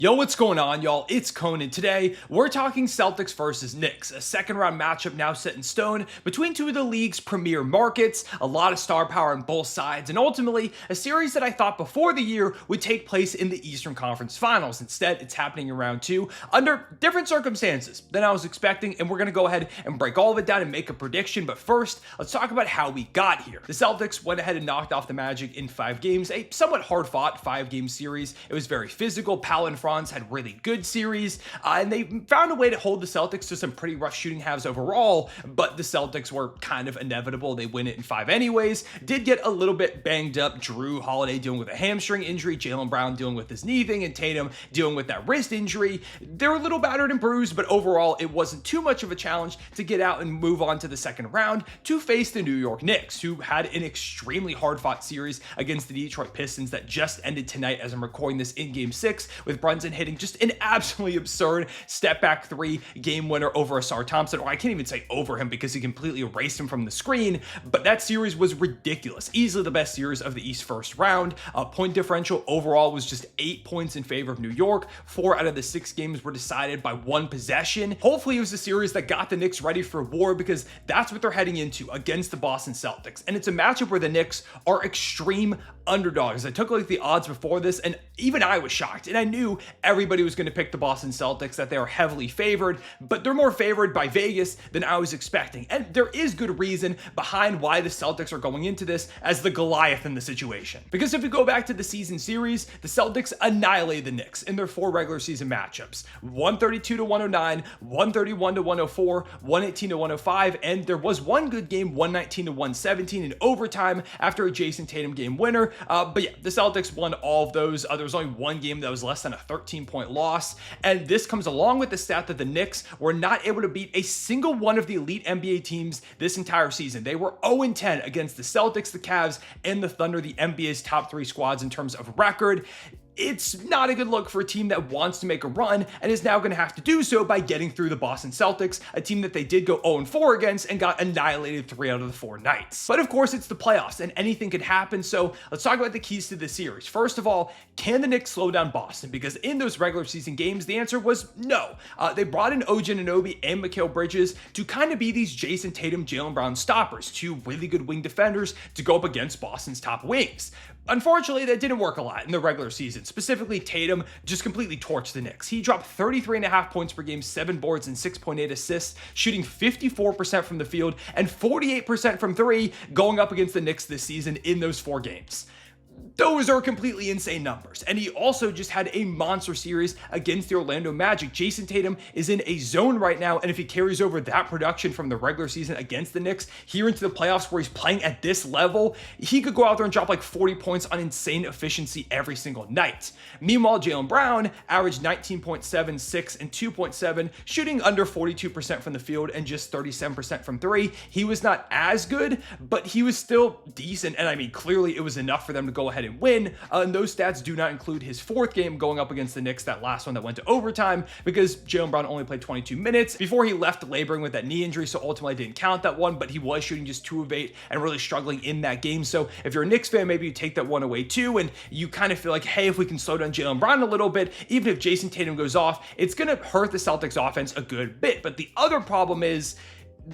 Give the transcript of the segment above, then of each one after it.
Yo, what's going on, y'all? It's Conan. Today, we're talking Celtics versus Knicks, a second-round matchup now set in stone between two of the league's premier markets, a lot of star power on both sides, and ultimately, a series that I thought before the year would take place in the Eastern Conference Finals. Instead, it's happening in round two under different circumstances than I was expecting, and we're going to go ahead and break all of it down and make a prediction. But first, let's talk about how we got here. The Celtics went ahead and knocked off the Magic in 5 games, a somewhat hard-fought 5-game series. It was very physical. Powell and Franz had really good series, and they found a way to hold the Celtics to some pretty rough shooting halves overall, but the Celtics were kind of inevitable. They win it in 5 anyways. Did get a little bit banged up. Jrue Holiday dealing with a hamstring injury, Jaylen Brown dealing with his knee thing, and Tatum dealing with that wrist injury. They're a little battered and bruised, but overall, it wasn't too much of a challenge to get out and move on to the second round to face the New York Knicks, who had an extremely hard-fought series against the Detroit Pistons that just ended tonight as I'm recording this in Game 6, with Brunson hitting just an absolutely absurd step-back 3 game winner over Asar Thompson, or I can't even say over him because he completely erased him from the screen, but that series was ridiculous. Easily the best series of the East first round. Point differential overall was just 8 points in favor of New York. 4 out of the 6 games were decided by 1 possession. Hopefully it was a series that got the Knicks ready for war, because that's what they're heading into against the Boston Celtics. And it's a matchup where the Knicks are extreme underdogs. I took a look at the odds before this, and even I was shocked. And I knew everybody was going to pick the Boston Celtics, that they are heavily favored, but they're more favored by Vegas than I was expecting. And there is good reason behind why the Celtics are going into this as the Goliath in the situation. Because if we go back to the season series, the Celtics annihilated the Knicks in their 4 regular season matchups. 132-109, 131-104, 118-105, and there was one good game, 119-117 in overtime after a Jayson Tatum game winner. But yeah, the Celtics won all of those. There was only one game that was less than a 13-point loss, and this comes along with the stat that the Knicks were not able to beat a single one of the elite NBA teams this entire season. They were 0-10 against the Celtics, the Cavs, and the Thunder, the NBA's top 3 squads in terms of record. It's not a good look for a team that wants to make a run and is now going to have to do so by getting through the Boston Celtics, a team that they did go 0-4 against and got annihilated 3 out of the 4 nights. But of course, it's the playoffs and anything could happen, so let's talk about the keys to this series. First of all, can the Knicks slow down Boston? Because in those regular season games, the answer was no. They brought in Anunoby and Mikal Bridges to kind of be these Jayson Tatum, Jaylen Brown stoppers, 2 really good wing defenders to go up against Boston's top wings. Unfortunately, that didn't work a lot in the regular season. Specifically, Tatum just completely torched the Knicks. He dropped 33.5 points per game, 7 boards, and 6.8 assists, shooting 54% from the field and 48% from 3 going up against the Knicks this season in those 4 games. Those are completely insane numbers. And he also just had a monster series against the Orlando Magic. Jayson Tatum is in a zone right now, and if he carries over that production from the regular season against the Knicks here into the playoffs where he's playing at this level, he could go out there and drop like 40 points on insane efficiency every single night. Meanwhile, Jaylen Brown averaged 19.7, 6, and 2.7, shooting under 42% from the field and just 37% from 3. He was not as good, but he was still decent, and I mean, clearly it was enough for them to go ahead and win, and those stats do not include his 4th game going up against the Knicks, that last one that went to overtime, because Jaylen Brown only played 22 minutes before he left laboring with that knee injury, so ultimately didn't count that one, but he was shooting just 2 of 8 and really struggling in that game. So if you're a Knicks fan, maybe you take that one away too, and you kind of feel like, hey, if we can slow down Jaylen Brown a little bit, even if Jayson Tatum goes off, it's going to hurt the Celtics offense a good bit. But the other problem is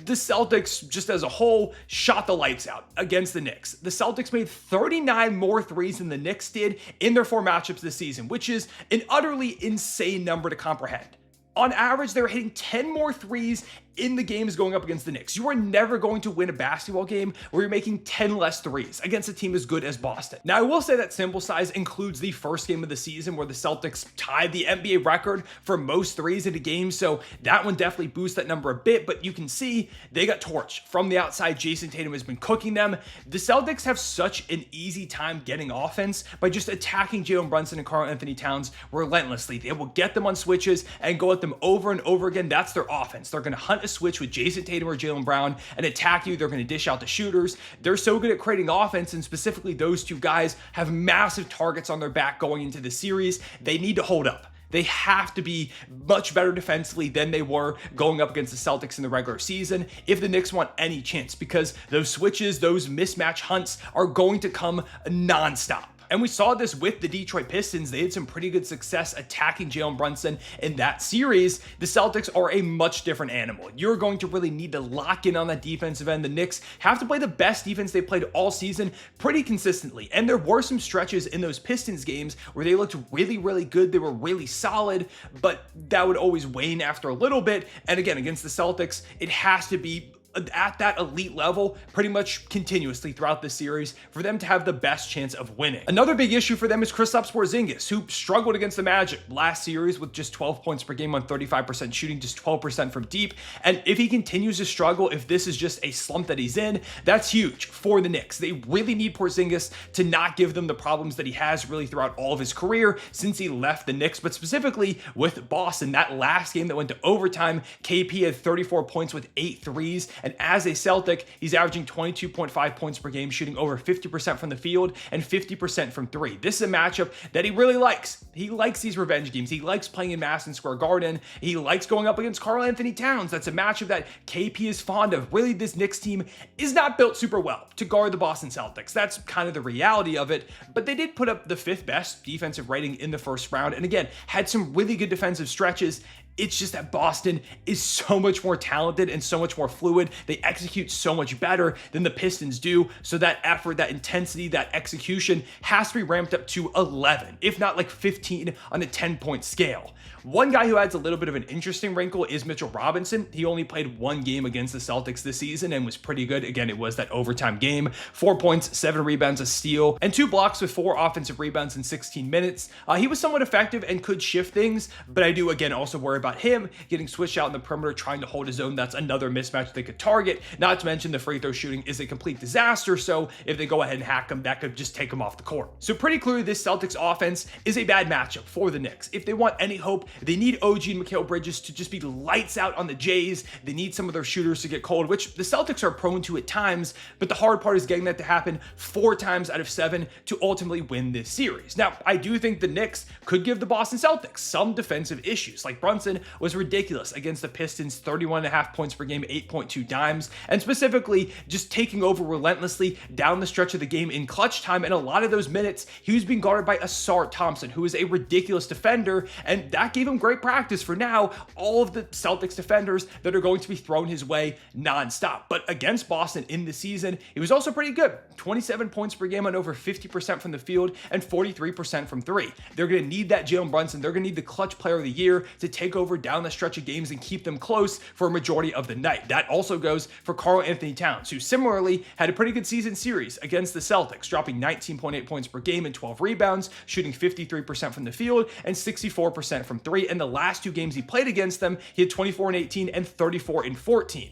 the Celtics, just as a whole, shot the lights out against the Knicks. The Celtics made 39 more threes than the Knicks did in their 4 matchups this season, which is an utterly insane number to comprehend. On average, they were hitting 10 more threes in the games going up against the Knicks. You are never going to win a basketball game where you're making 10 less threes against a team as good as Boston. Now, I will say that sample size includes the first game of the season where the Celtics tied the NBA record for most threes in a game, so that one definitely boosts that number a bit, but you can see they got torched from the outside. Jayson Tatum has been cooking them. The Celtics have such an easy time getting offense by just attacking Jalen Brunson and Karl-Anthony Towns relentlessly. They will get them on switches and go at them over and over again. That's their offense. They're going to hunt a switch with Jayson Tatum or Jaylen Brown and attack you. They're going to dish out the shooters. They're so good at creating offense, and specifically those 2 guys have massive targets on their back going into the series. They need to hold up. They have to be much better defensively than they were going up against the Celtics in the regular season if the Knicks want any chance, because those switches, those mismatch hunts are going to come nonstop. And we saw this with the Detroit Pistons. They had some pretty good success attacking Jalen Brunson in that series. The Celtics are a much different animal. You're going to really need to lock in on that defensive end. The Knicks have to play the best defense they played all season pretty consistently. And there were some stretches in those Pistons games where they looked really, really good. They were really solid, but that would always wane after a little bit. And again, against the Celtics, it has to be at that elite level pretty much continuously throughout the series for them to have the best chance of winning. Another big issue for them is Kristaps Porzingis, who struggled against the Magic last series with just 12 points per game on 35% shooting, just 12% from deep. And if he continues to struggle, if this is just a slump that he's in, that's huge for the Knicks. They really need Porzingis to not give them the problems that he has really throughout all of his career since he left the Knicks, but specifically with Boston. That last game that went to overtime, KP had 34 points with 8 threes. And as a Celtic, he's averaging 22.5 points per game, shooting over 50% from the field and 50% from three. This is a matchup that he really likes. He likes these revenge games. He likes playing in Madison Square Garden. He likes going up against Karl-Anthony Towns. That's a matchup that KP is fond of. Really, this Knicks team is not built super well to guard the Boston Celtics. That's kind of the reality of it. But they did put up the 5th best defensive rating in the first round. And again, had some really good defensive stretches. It's just that Boston is so much more talented and so much more fluid. They execute so much better than the Pistons do. So that effort, that intensity, that execution has to be ramped up to 11, if not like 15 on a 10-point scale. One guy who adds a little bit of an interesting wrinkle is Mitchell Robinson. He only played 1 game against the Celtics this season and was pretty good. Again, it was that overtime game. 4 points, 7 rebounds, a steal, and 2 blocks with 4 offensive rebounds in 16 minutes. He was somewhat effective and could shift things, but I do, again, also worry about him getting switched out in the perimeter, trying to hold his own. That's another mismatch they could target. Not to mention the free throw shooting is a complete disaster, so if they go ahead and hack him, that could just take him off the court. So pretty clearly, this Celtics offense is a bad matchup for the Knicks. If they want any hope, they need OG and Mikal Bridges to just be lights out on the Jays. They need some of their shooters to get cold, which the Celtics are prone to at times, but the hard part is getting that to happen 4 times out of 7 to ultimately win this series. Now, I do think the Knicks could give the Boston Celtics some defensive issues. Like Brunson was ridiculous against the Pistons, 31.5 points per game, 8.2 dimes, and specifically just taking over relentlessly down the stretch of the game in clutch time. And a lot of those minutes, he was being guarded by Asar Thompson, who is a ridiculous defender, and that gave him great practice for now all of the Celtics defenders that are going to be thrown his way nonstop. But against Boston in the season, he was also pretty good. 27 points per game on over 50% from the field and 43% from three. They're going to need that Jalen Brunson. They're going to need the clutch player of the year to take over down the stretch of games and keep them close for a majority of the night. That also goes for Karl-Anthony Towns, who similarly had a pretty good season series against the Celtics, dropping 19.8 points per game and 12 rebounds, shooting 53% from the field and 64% from three. In the last 2 games he played against them, he had 24 and 18 and 34 and 14.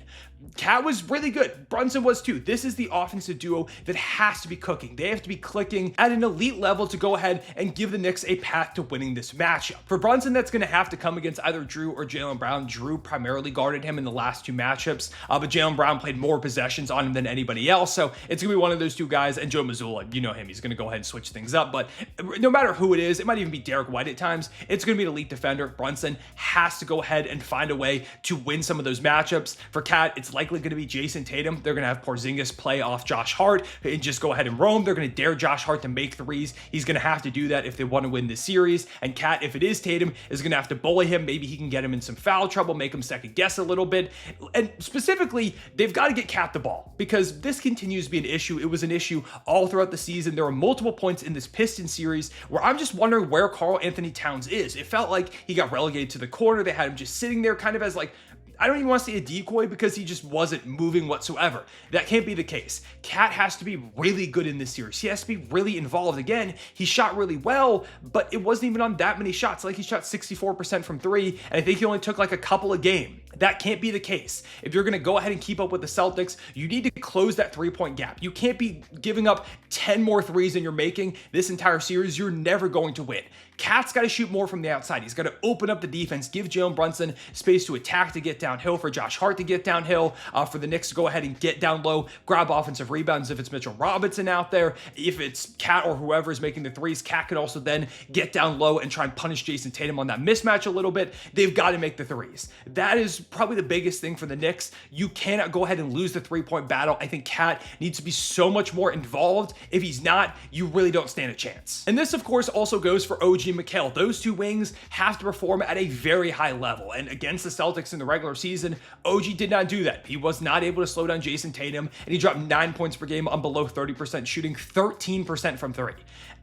KAT was really good. Brunson was too. This is the offensive duo that has to be cooking. They have to be clicking at an elite level to go ahead and give the Knicks a path to winning this matchup. For Brunson, that's going to have to come against either Jrue or Jaylen Brown. Jrue primarily guarded him in the last 2 matchups, but Jaylen Brown played more possessions on him than anybody else. So it's going to be one of those 2 guys. And Joe Mazzulla, you know him. He's going to go ahead and switch things up. But no matter who it is, it might even be Derrick White at times. It's going to be an elite defender. Brunson has to go ahead and find a way to win some of those matchups. For KAT, it's likely going to be Jayson Tatum. They're going to have Porzingis play off Josh Hart and just go ahead and roam. They're going to dare Josh Hart to make threes. He's going to have to do that if they want to win this series. And KAT, if it is Tatum, is going to have to bully him. Maybe he can get him in some foul trouble, make him second guess a little bit. And specifically, they've got to get KAT the ball because this continues to be an issue. It was an issue all throughout the season. There were multiple points in this Pistons series where I'm just wondering where Karl-Anthony Towns is. It felt like he got relegated to the corner. They had him just sitting there kind of as like, I don't even want to say a decoy because he just wasn't moving whatsoever. That can't be the case. KAT has to be really good in this series. He has to be really involved. Again, he shot really well, but it wasn't even on that many shots. Like he shot 64% from 3, and I think he only took like a couple a game. That can't be the case. If you're going to go ahead and keep up with the Celtics, you need to close that 3-point gap. You can't be giving up 10 more threes than you're making this entire series. You're never going to win. KAT's got to shoot more from the outside. He's got to open up the defense, give Jalen Brunson space to attack, to get downhill, for Josh Hart to get downhill, for the Knicks to go ahead and get down low, grab offensive rebounds if it's Mitchell Robinson out there. If it's KAT or whoever is making the threes, KAT could also then get down low and try and punish Jayson Tatum on that mismatch a little bit. They've got to make the threes. That is probably the biggest thing for the Knicks. You cannot go ahead and lose the three-point battle. I think KAT needs to be so much more involved. If he's not, you really don't stand a chance. And this, of course, also goes for OG and Mikal. Those two wings have to perform at a very high level. And against the Celtics in the regular season, OG did not do that. He was not able to slow down Jayson Tatum, and he dropped 9 points per game on below 30% shooting, 13% from three.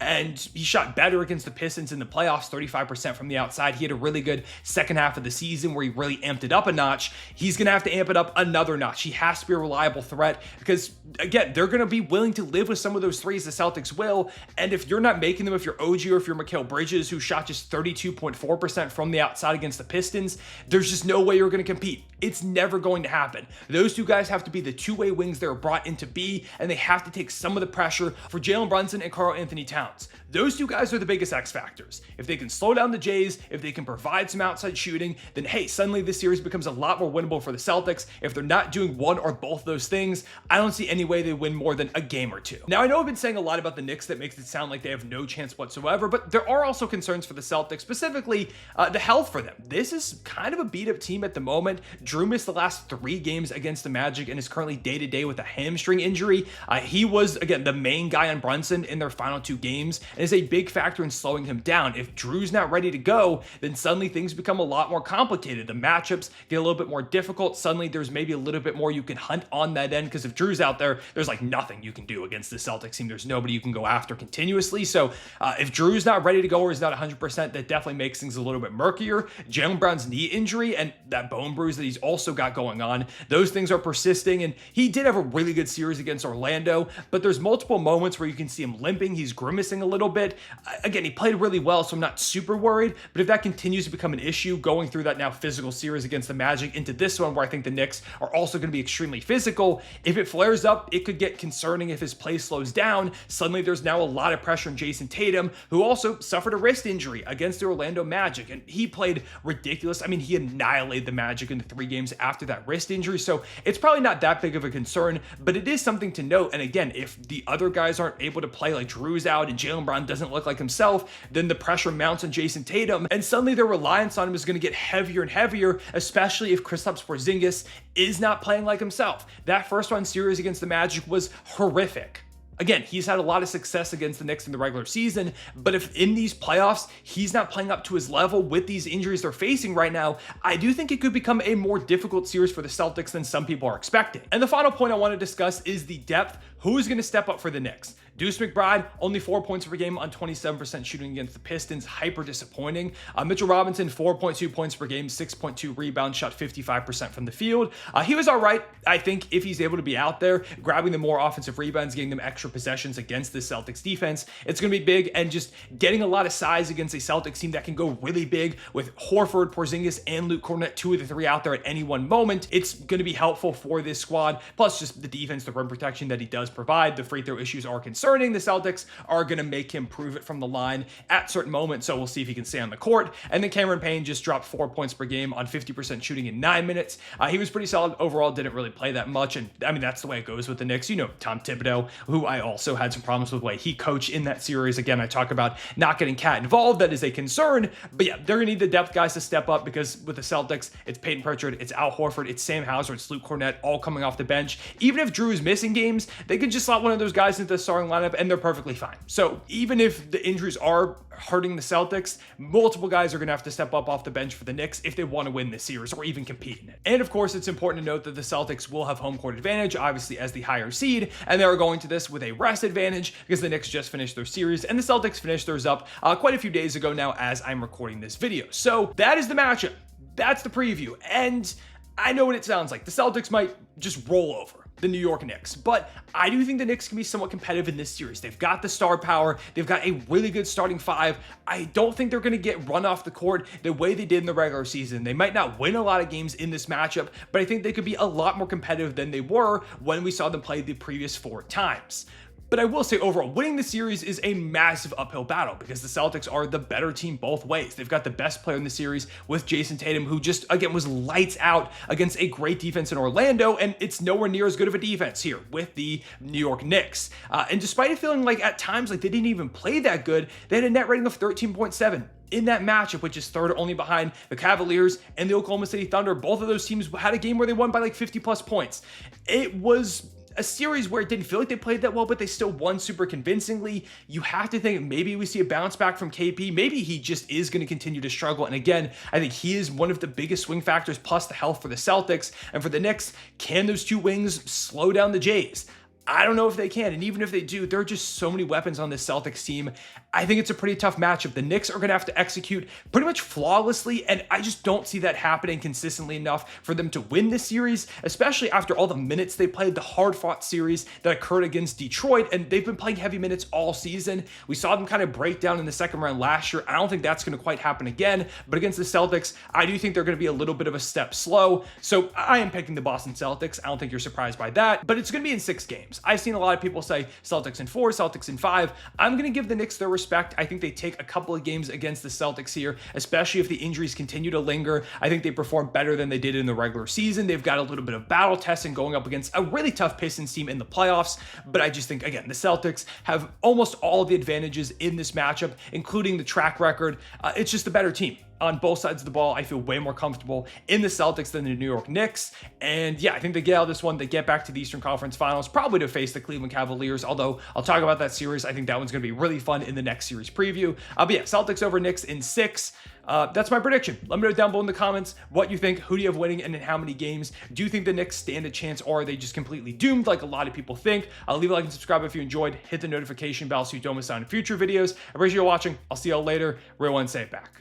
And he shot better against the Pistons in the playoffs, 35% from the outside. He had a really good second half of the season where he really amped it up a notch. He's going to have to amp it up another notch. He has to be a reliable threat because, again, they're going to be willing to live with some of those threes. The Celtics will. And if you're not making them, if you're OG or if you're Mikal Bridges, who shot just 32.4% from the outside against the Pistons, there's just no way you're going to compete. It's never going to happen. Those two guys have to be the two-way wings they're brought in to be, and they have to take some of the pressure for Jalen Brunson and Karl-Anthony Towns. Those two guys are the biggest X factors. If they can slow down the Jays, if they can provide some outside shooting, then hey, suddenly this series becomes a lot more winnable for the Celtics. If they're not doing one or both of those things, I don't see any way they win more than a game or two. Now, I know I've been saying a lot about the Knicks that makes it sound like they have no chance whatsoever, but there are also concerns for the Celtics, specifically the health for them. This is kind of a beat-up team at the moment. Jrue missed the last 3 games against the Magic and is currently day-to-day with a hamstring injury. He was, again, the main guy on Brunson in their final 2 games and is a big factor in slowing him down. If Jrue's not ready to go, then suddenly things become a lot more complicated. The matchups get a little bit more difficult. Suddenly there's maybe a little bit more you can hunt on that end, because if Jrue's out there, there's like nothing you can do against the Celtics team. There's nobody you can go after continuously. So if Jrue's not ready to go or is not 100%, that definitely makes things a little bit murkier. Jaylen Brown's knee injury and that bone bruise that he's also got going on, those things are persisting, and he did have a really good series against Orlando, but there's multiple moments where you can see him limping. He's grimacing a little bit. Again, he played really well, so I'm not super worried, but if that continues to become an issue going through that now physical series against the Magic into this one where I think the Knicks are also going to be extremely physical, if it flares up, it could get concerning if his play slows down. Suddenly there's now a lot of pressure on Jayson Tatum, who also suffered a wrist injury against the Orlando Magic, and he played ridiculous. I mean, he annihilated the Magic in the 3 games after that wrist injury, so it's probably not that big of a concern, but it is something to note. And again, if the other guys aren't able to play, like Jrue's out and Jaylen Brown doesn't look like himself, then the pressure mounts on Jayson Tatum, and suddenly their reliance on him is going to get heavier and heavier, especially if Kristaps Porzingis is not playing like himself. That first round series against the Magic was horrific. Again, he's had a lot of success against the Knicks in the regular season, but if in these playoffs he's not playing up to his level with these injuries they're facing right now, I do think it could become a more difficult series for the Celtics than some people are expecting. And the final point I want to discuss is the depth. Who is going to step up for the Knicks? Deuce McBride, only 4 points per game on 27% shooting against the Pistons. Hyper disappointing. Mitchell Robinson, 4.2 points per game, 6.2 rebounds, shot 55% from the field. He was all right, I think, if he's able to be out there, grabbing the more offensive rebounds, getting them extra possessions against the Celtics defense. It's going to be big, and just getting a lot of size against a Celtics team that can go really big with Horford, Porzingis, and Luke Kornet, 2 of the 3 out there at any one moment. It's going to be helpful for this squad, plus just the defense, the rim protection that he does provide. The free throw issues are concerning. The Celtics are going to make him prove it from the line at certain moments, so we'll see if he can stay on the court. And then Cameron Payne just dropped 4 points per game on 50% shooting in 9 minutes. He was pretty solid overall, didn't really play that much, and I mean, that's the way it goes with the Knicks. You know, Tom Thibodeau, who I also had some problems with the way he coached in that series. Again, I talk about not getting KAT involved. That is a concern, but yeah, they're going to need the depth guys to step up, because with the Celtics, it's Peyton Pritchard, it's Al Horford, it's Sam Hauser, it's Luke Kornet, all coming off the bench. Even if Jrue is missing games, they can just slot one of those guys into the starting lineup and they're perfectly fine. So even if the injuries are hurting the Celtics, multiple guys are going to have to step up off the bench for the Knicks if they want to win this series or even compete in it. And of course, it's important to note that the Celtics will have home court advantage, obviously as the higher seed, and they're going to this with a rest advantage because the Knicks just finished their series and the Celtics finished theirs up quite a few days ago now as I'm recording this video. So that is the matchup. That's the preview. And I know what it sounds like. The Celtics might just roll over the New York Knicks, but I do think the Knicks can be somewhat competitive in this series. They've got the star power. They've got a really good starting 5. I don't think they're going to get run off the court the way they did in the regular season. They might not win a lot of games in this matchup, but I think they could be a lot more competitive than they were when we saw them play the previous 4 times. But I will say overall, winning the series is a massive uphill battle because the Celtics are the better team both ways. They've got the best player in the series with Jayson Tatum, who just, again, was lights out against a great defense in Orlando, and it's nowhere near as good of a defense here with the New York Knicks. And despite it feeling like at times like they didn't even play that good, they had a net rating of 13.7. In that matchup, which is third only behind the Cavaliers and the Oklahoma City Thunder. Both of those teams had a game where they won by like 50 plus points. It was a series where it didn't feel like they played that well, but they still won super convincingly. You have to think maybe we see a bounce back from KP. Maybe he just is going to continue to struggle. And again, I think he is one of the biggest swing factors, plus the health for the Celtics. And for the Knicks, can those two wings slow down the Jays? I don't know if they can, and even if they do, there are just so many weapons on this Celtics team. I think it's a pretty tough matchup. The Knicks are going to have to execute pretty much flawlessly, and I just don't see that happening consistently enough for them to win this series, especially after all the minutes they played, the hard-fought series that occurred against Detroit, and they've been playing heavy minutes all season. We saw them kind of break down in the second round last year. I don't think that's going to quite happen again, but against the Celtics, I do think they're going to be a little bit of a step slow, so I am picking the Boston Celtics. I don't think you're surprised by that, but it's going to be in 6 games. I've seen a lot of people say Celtics in 4, Celtics in 5. I'm going to give the Knicks their respect. I think they take a couple of games against the Celtics here, especially if the injuries continue to linger. I think they perform better than they did in the regular season. They've got a little bit of battle testing going up against a really tough Pistons team in the playoffs, but I just think, again, the Celtics have almost all of the advantages in this matchup, including the track record. It's just the better team. On both sides of the ball, I feel way more comfortable in the Celtics than the New York Knicks. And yeah, I think they get out of this one. They get back to the Eastern Conference Finals, probably to face the Cleveland Cavaliers, although I'll talk about that series. I think that one's going to be really fun in the next series preview. But yeah, Celtics over Knicks in 6. That's my prediction. Let me know down below in the comments what you think. Who do you have winning and in how many games? Do you think the Knicks stand a chance, or are they just completely doomed like a lot of people think? Leave a like and subscribe if you enjoyed. Hit the notification bell so you don't miss out on future videos. I appreciate you watching. I'll see y'all later. Real one, say it back.